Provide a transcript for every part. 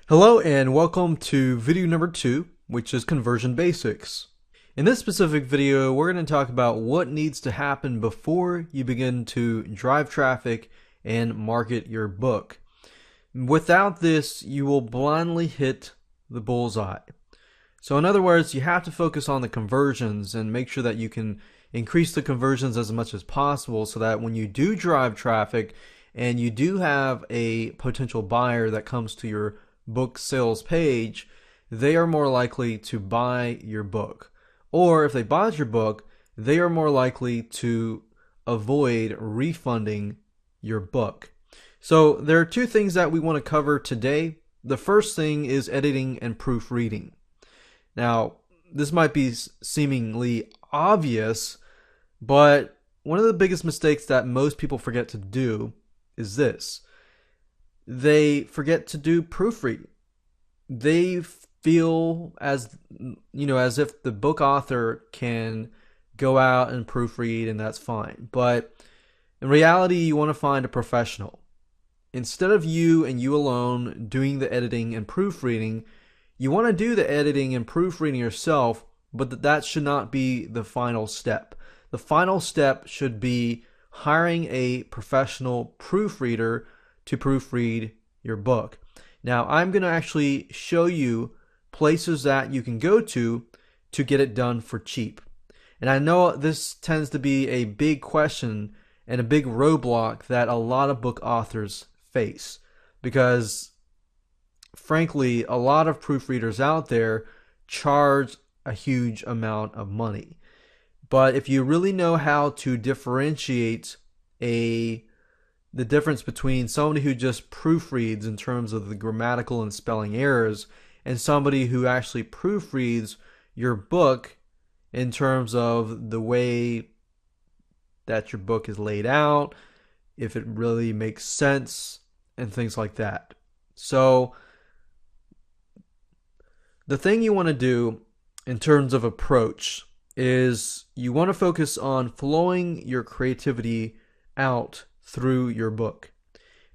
Hello and welcome to video number 2, which is conversion basics. In this specific video, we're going to talk about what needs to happen before you begin to drive traffic and market your book. Without this, you will blindly hit the bullseye. So in other words, you have to focus on the conversions and make sure that you can increase the conversions as much as possible so that when you do drive traffic and you do have a potential buyer that comes to your book sales page, they are more likely to buy your book. Or if they bought your book, they are more likely to avoid refunding your book. So there are two things that we want to cover today. The first thing is editing and proofreading. Now, this might be seemingly obvious, but one of the biggest mistakes that most people forget to do is this. They forget to do proofreading. They feel as if the book author can go out and proofread and that's fine. But in reality, you want to find a professional. Instead of you and you alone doing the editing and proofreading, you want to do the editing and proofreading yourself, but that should not be the final step. The final step should be hiring a professional proofreader to proofread your book. Now, I'm going to actually show you places that you can go to get it done for cheap. And I know this tends to be a big question and a big roadblock that a lot of book authors face because, frankly, a lot of proofreaders out there charge a huge amount of money. But if you really know how to differentiate the difference between somebody who just proofreads in terms of the grammatical and spelling errors and somebody who actually proofreads your book in terms of the way that your book is laid out, if it really makes sense, and things like that. So the thing you want to do in terms of approach is you want to focus on flowing your creativity out through your book.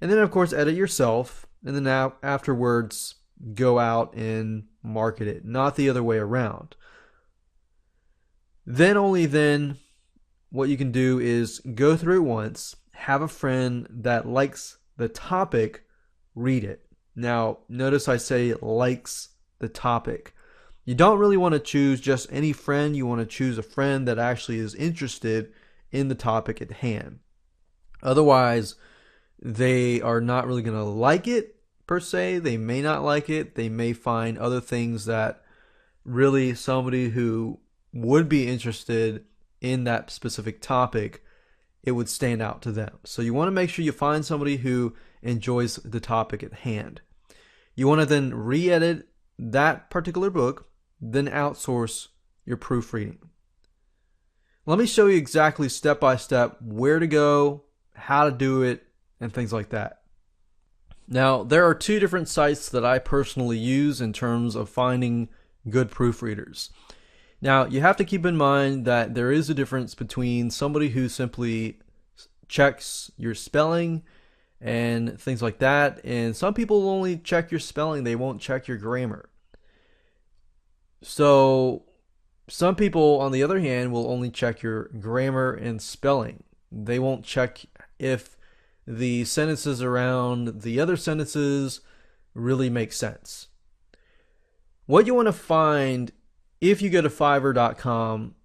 And then, of course, edit yourself, and then afterwards go out and market it, not the other way around. Then, only then, what you can do is go through it once, have a friend that likes the topic, read it. Now, notice I say likes the topic. You don't really want to choose just any friend. You want to choose a friend that actually is interested in the topic at hand. Otherwise, they are not really going to like it per se. They may not like it. They may find other things that really somebody who would be interested in that specific topic, it would stand out to them. So you want to make sure you find somebody who enjoys the topic at hand. You want to then re-edit that particular book, then outsource your proofreading. Let me show you exactly step by step where to go, how to do it, and things like that. Now, there are two different sites that I personally use in terms of finding good proofreaders. Now, you have to keep in mind that there is a difference between somebody who simply checks your spelling and things like that, and some people will only check your spelling, they won't check your grammar. So some people, on the other hand, will only check your grammar and spelling. They won't check if the sentences around the other sentences really make sense. What you want to find if you go to Fiverr.com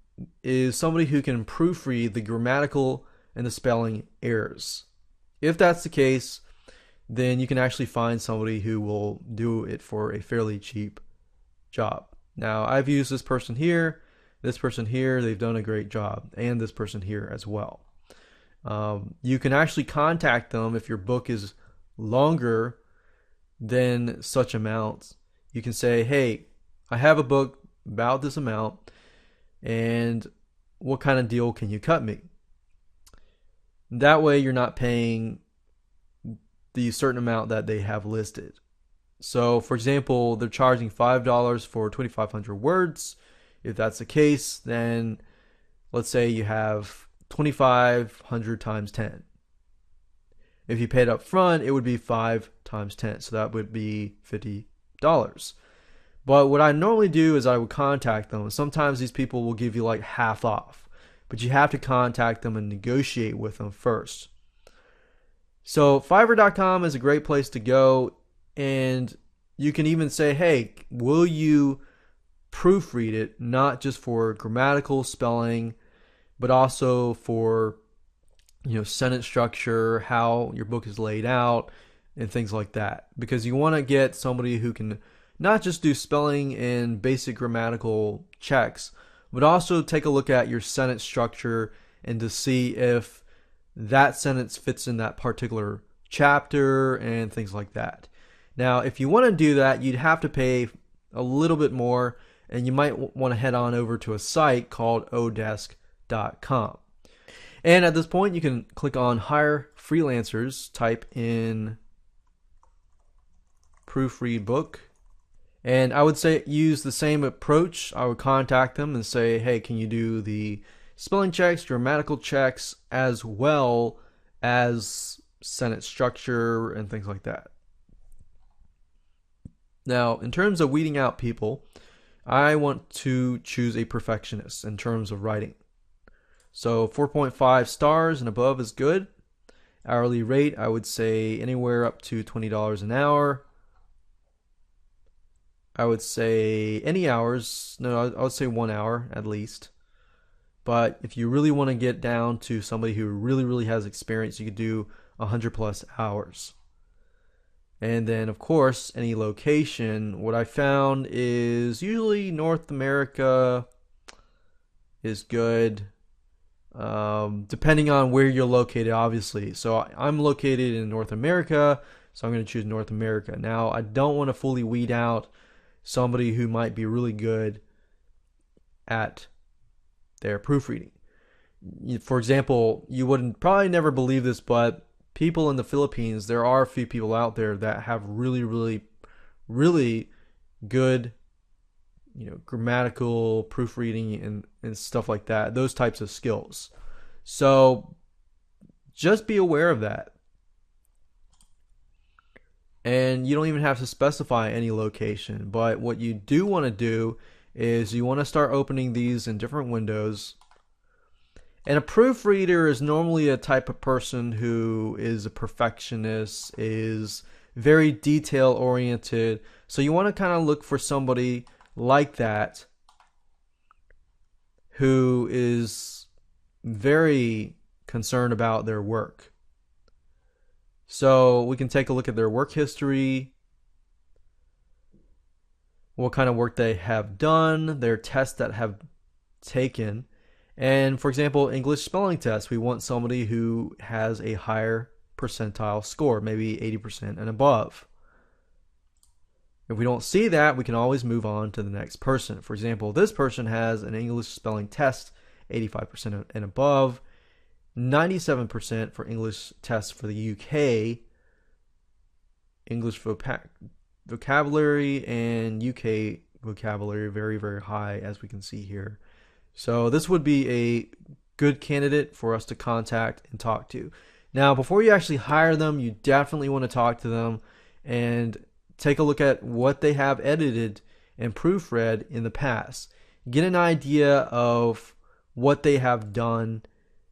is somebody who can proofread the grammatical and the spelling errors. If that's the case, then you can actually find somebody who will do it for a fairly cheap job. Now, I've used this person here, they've done a great job, and this person here as well. You can actually contact them if your book is longer than such amounts. You can say, hey, I have a book about this amount, and what kind of deal can you cut me? That way you're not paying the certain amount that they have listed. So, for example, they're charging $5 for 2,500 words. If that's the case, then let's say you have 2,500 times 10. If you paid up front, it would be 5 times 10. So that would be $50. But what I normally do is I would contact them. Sometimes these people will give you like half off, but you have to contact them and negotiate with them first. So Fiverr.com is a great place to go, and you can even say, hey, will you proofread it, not just for grammatical spelling, but also for sentence structure, how your book is laid out, and things like that. Because you want to get somebody who can not just do spelling and basic grammatical checks, but also take a look at your sentence structure and to see if that sentence fits in that particular chapter and things like that. Now, if you want to do that, you'd have to pay a little bit more, and you might want to head on over to a site called odesk.com. And at this point, you can click on Hire Freelancers, type in proofread book, and I would say use the same approach. I would contact them and say, hey, can you do the spelling checks, grammatical checks, as well as sentence structure and things like that. Now, in terms of weeding out people, I want to choose a perfectionist in terms of writing. So 4.5 stars and above is good. Hourly rate, I would say anywhere up to $20 an hour. I would say any hours. No, I would say 1 hour at least. But if you really want to get down to somebody who really has experience, you could do 100 plus hours. And then, of course, any location. What I found is usually North America is good, depending on where you're located, obviously. So I'm located in North America, so I'm going to choose North America. Now, I don't want to fully weed out somebody who might be really good at their proofreading. For example, you wouldn't probably never believe this, but people in the Philippines, there are a few people out there that have really good, grammatical proofreading and stuff like that, those types of skills. So just be aware of that. And you don't even have to specify any location, but what you do want to do is you want to start opening these in different windows. And a proofreader is normally a type of person who is a perfectionist, is very detail oriented. So you want to kind of look for somebody like that who is very concerned about their work. So we can take a look at their work history, what kind of work they have done, their tests that have taken. And for example, English spelling test, we want somebody who has a higher percentile score, maybe 80% and above. If we don't see that, we can always move on to the next person. For example, this person has an English spelling test, 85% and above, 97% for English tests for the UK, English vocabulary and UK vocabulary very high, as we can see here. So this would be a good candidate for us to contact and talk to. Now, before you actually hire them, you definitely want to talk to them and take a look at what they have edited and proofread in the past. Get an idea of what they have done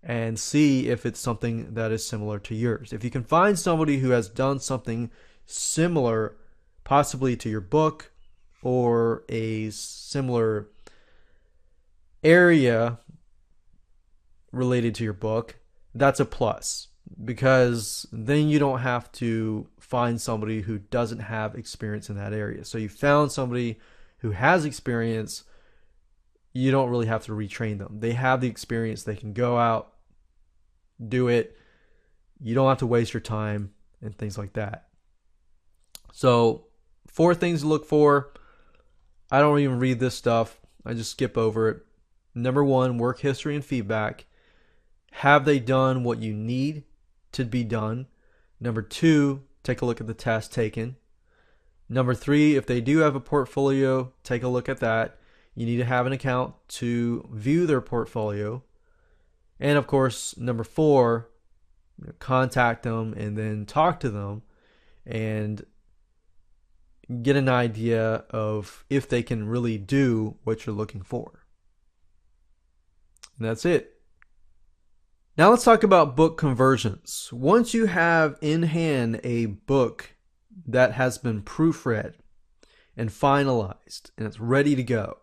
and see if it's something that is similar to yours. If you can find somebody who has done something similar, possibly to your book or a similar area related to your book, that's a plus, because then you don't have to find somebody who doesn't have experience in that area. So you found somebody who has experience, you don't really have to retrain them. They have the experience, they can go out, do it. You don't have to waste your time and things like that. So 4 things to look for. I don't even read this stuff. I just skip over it. Number 1, work history and feedback. Have they done what you need to be done? Number 2, take a look at the test taken. Number 3, if they do have a portfolio, take a look at that. You need to have an account to view their portfolio. And of course, number 4, contact them and then talk to them and get an idea of if they can really do what you're looking for. And that's it. Now let's talk about book conversions. Once you have in hand a book that has been proofread and finalized and it's ready to go,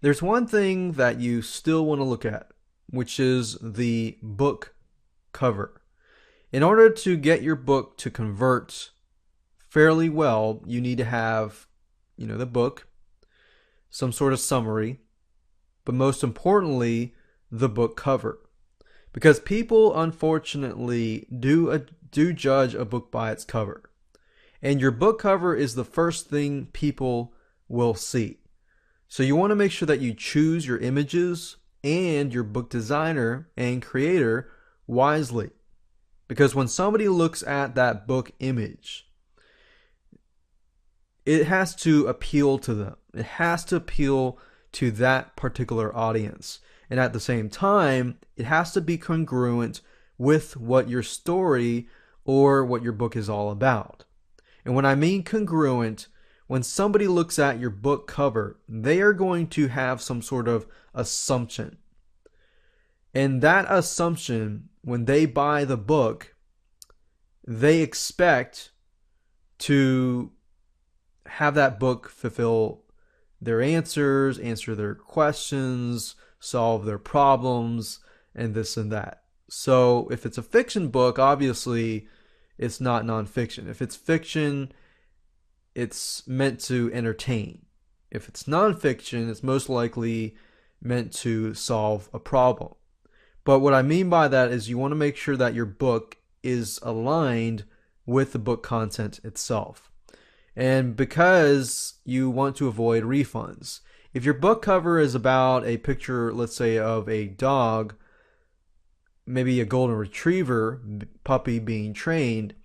there's one thing that you still want to look at, which is the book cover. In order to get your book to convert fairly well, you need to have, the book, some sort of summary, but most importantly, the book cover. Because people, unfortunately, do judge a book by its cover. And your book cover is the first thing people will see. So you want to make sure that you choose your images and your book designer and creator wisely. Because when somebody looks at that book image, it has to appeal to them. It has to appeal to that particular audience. And at the same time, it has to be congruent with what your story or what your book is all about. And when I mean congruent, when somebody looks at your book cover, they are going to have some sort of assumption. And that assumption, when they buy the book, they expect to have that book fulfill their answers, answer their questions, solve their problems, and this and that. So if it's a fiction book, obviously it's not nonfiction. If it's fiction, it's meant to entertain. If it's nonfiction, it's most likely meant to solve a problem. But what I mean by that is you want to make sure that your book is aligned with the book content itself. And because you want to avoid refunds, if your book cover is about a picture, let's say, of a dog, maybe a golden retriever puppy being trained,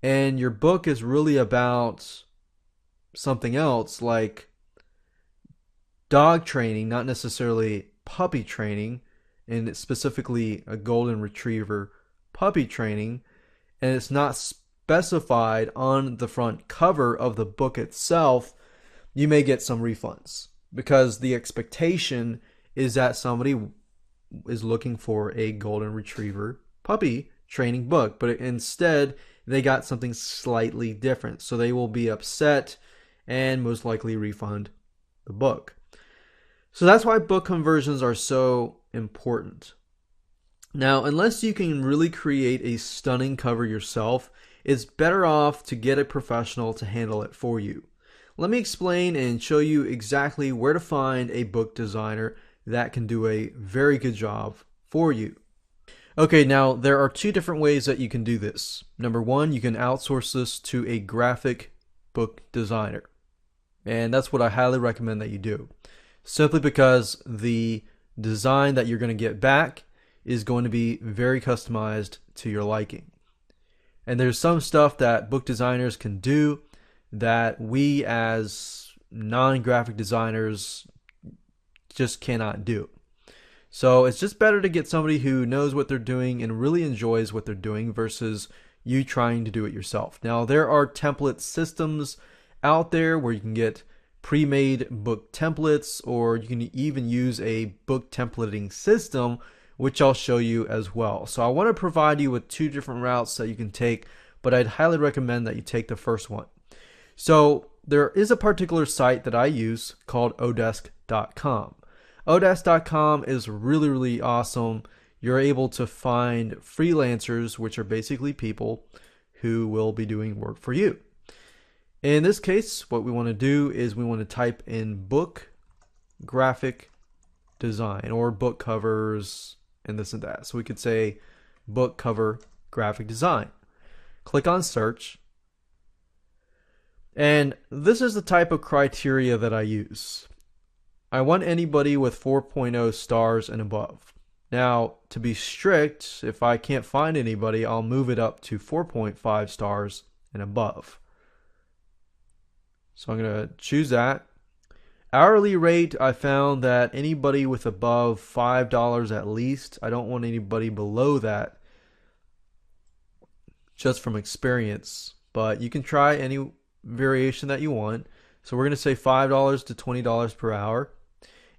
and your book is really about something else like dog training, not necessarily puppy training, and specifically a golden retriever puppy training, and it's not specified on the front cover of the book itself, you may get some refunds. Because the expectation is that somebody is looking for a golden retriever puppy training book, but instead they got something slightly different. So they will be upset and most likely refund the book. So that's why book conversions are so important. Now, unless you can really create a stunning cover yourself, it's better off to get a professional to handle it for you. Let me explain and show you exactly where to find a book designer that can do a very good job for you. Okay, now there are two different ways that you can do this. Number one, you can outsource this to a graphic book designer. And that's what I highly recommend that you do. Simply because the design that you're going to get back is going to be very customized to your liking. And there's some stuff that book designers can do that we as non-graphic designers just cannot do. So it's just better to get somebody who knows what they're doing and really enjoys what they're doing versus you trying to do it yourself. Now, there are template systems out there where you can get pre-made book templates, or you can even use a book templating system, which I'll show you as well. So I want to provide you with two different routes that you can take, but I'd highly recommend that you take the first one. So there is a particular site that I use called odesk.com. Odesk.com is really, really awesome. You're able to find freelancers, which are basically people who will be doing work for you. In this case, what we want to do is we want to type in book graphic design or book covers and this and that. So we could say book cover graphic design. Click on search. And this is the type of criteria that I use. I want anybody with 4.0 stars and above. Now, to be strict, if I can't find anybody, I'll move it up to 4.5 stars and above. So I'm going to choose that. Hourly rate, I found that anybody with above $5 at least. I don't want anybody below that, just from experience. But you can try variation that you want. So we're going to say $5 to $20 per hour.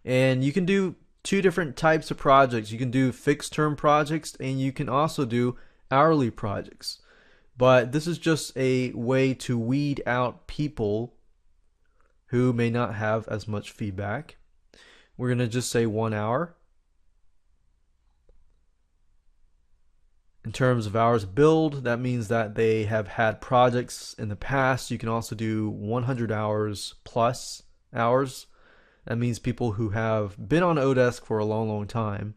And you can do two different types of projects. You can do fixed term projects and you can also do hourly projects. But this is just a way to weed out people who may not have as much feedback. We're going to just say 1 hour. In terms of hours billed, that means that they have had projects in the past. You can also do 100 hours plus hours. That means people who have been on Odesk for a long, long time.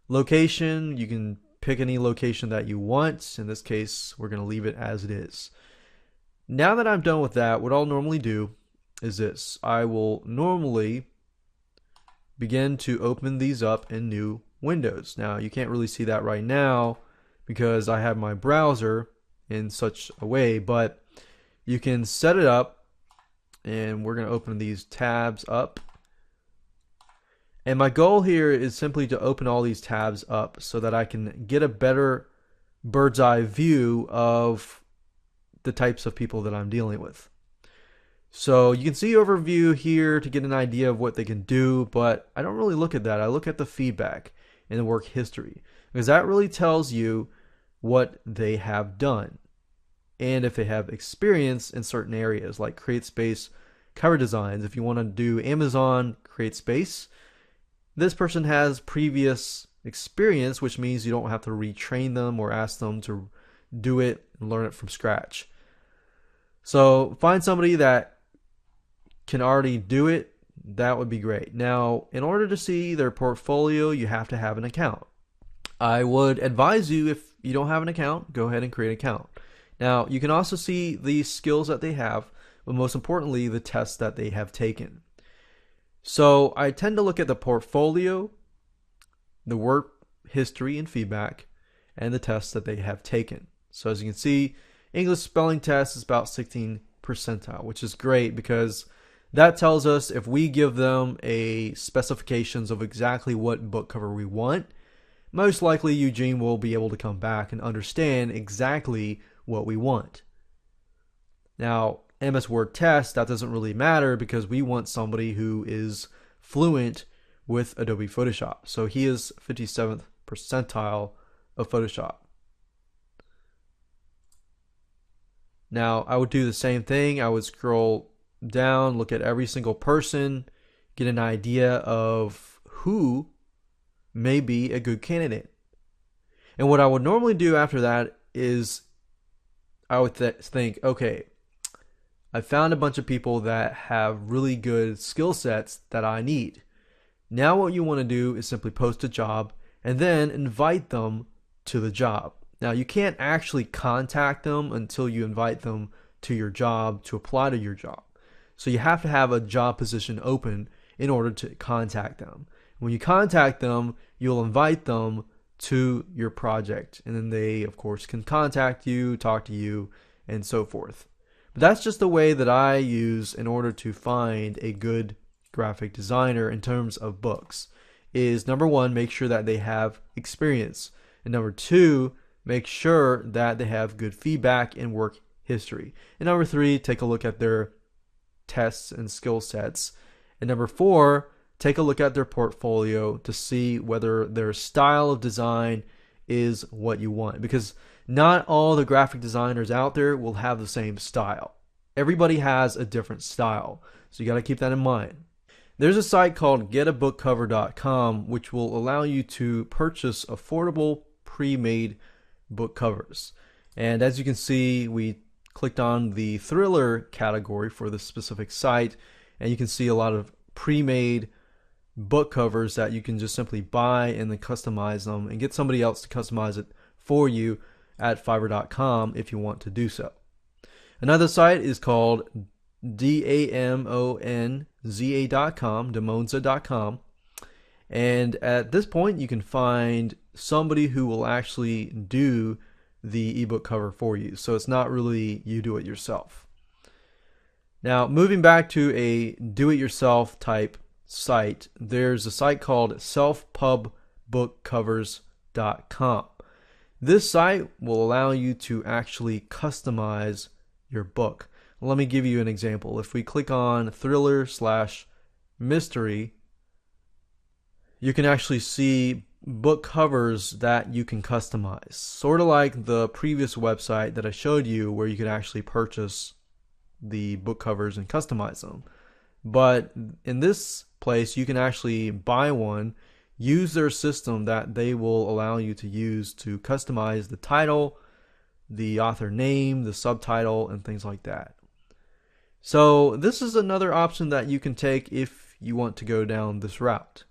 Location, you can pick any location that you want. In this case, we're going to leave it as it is. Now that I'm done with that, what I'll normally do is this. I will normally begin to open these up in new windows. Now, you can't really see that right now because I have my browser in such a way, but you can set it up, and we're going to open these tabs up. And my goal here is simply to open all these tabs up so that I can get a better bird's eye view of the types of people that I'm dealing with. So you can see overview here to get an idea of what they can do, but I don't really look at that. I look at the feedback and the work history, because that really tells you what they have done and if they have experience in certain areas like CreateSpace cover designs. If you want to do Amazon CreateSpace, this person has previous experience, which means you don't have to retrain them or ask them to do it and learn it from scratch. So find somebody that can already do it. That would be great. Now, in order to see their portfolio, you have to have an account. I would advise you, if you don't have an account, go ahead and create an account. Now, you can also see the skills that they have, but most importantly, the tests that they have taken. So I tend to look at the portfolio, the work history and feedback, and the tests that they have taken. So as you can see, English spelling test is about 16 percentile, which is great because that tells us if we give them a specifications of exactly what book cover we want, most likely Eugene will be able to come back and understand exactly what we want. Now, MS Word test, that doesn't really matter because we want somebody who is fluent with Adobe Photoshop. So he is 57th percentile of Photoshop. Now, I would do the same thing. I would scroll down, look at every single person, get an idea of who may be a good candidate. And what I would normally do after that is I would think, okay, I found a bunch of people that have really good skill sets that I need. Now what you want to do is simply post a job and then invite them to the job. Now you can't actually contact them until you invite them to your job to apply to your job. So you have to have a job position open in order to contact them. When you contact them, you'll invite them to your project, and then they, of course, can contact you, talk to you, and so forth. But that's just the way that I use in order to find a good graphic designer in terms of books. Is number one, make sure that they have experience, and number two, make sure that they have good feedback and work history, and number three, take a look at their tests and skill sets, and number four, take a look at their portfolio to see whether their style of design is what you want, because not all the graphic designers out there will have the same style. Everybody has a different style, so you got to keep that in mind. There's a site called getabookcover.com which will allow you to purchase affordable pre-made book covers. And as you can see, we clicked on the thriller category for this specific site, and you can see a lot of pre-made book covers that you can just simply buy and then customize them and get somebody else to customize it for you at Fiverr.com if you want to do so. Another site is called damonza.com, damonza.com, and at this point you can find somebody who will actually do the ebook cover for you, so it's not really you do it yourself. Now, moving back to a do-it-yourself type site, there's a site called selfpubbookcovers.com. This site will allow you to actually customize your book. Let me give you an example. If we click on thriller/mystery, you can actually see book covers that you can customize. Sort of like the previous website that I showed you where you could actually purchase the book covers and customize them. But in this place, you can actually buy one, use their system that they will allow you to use to customize the title, the author name, the subtitle, and things like that. So this is another option that you can take if you want to go down this route.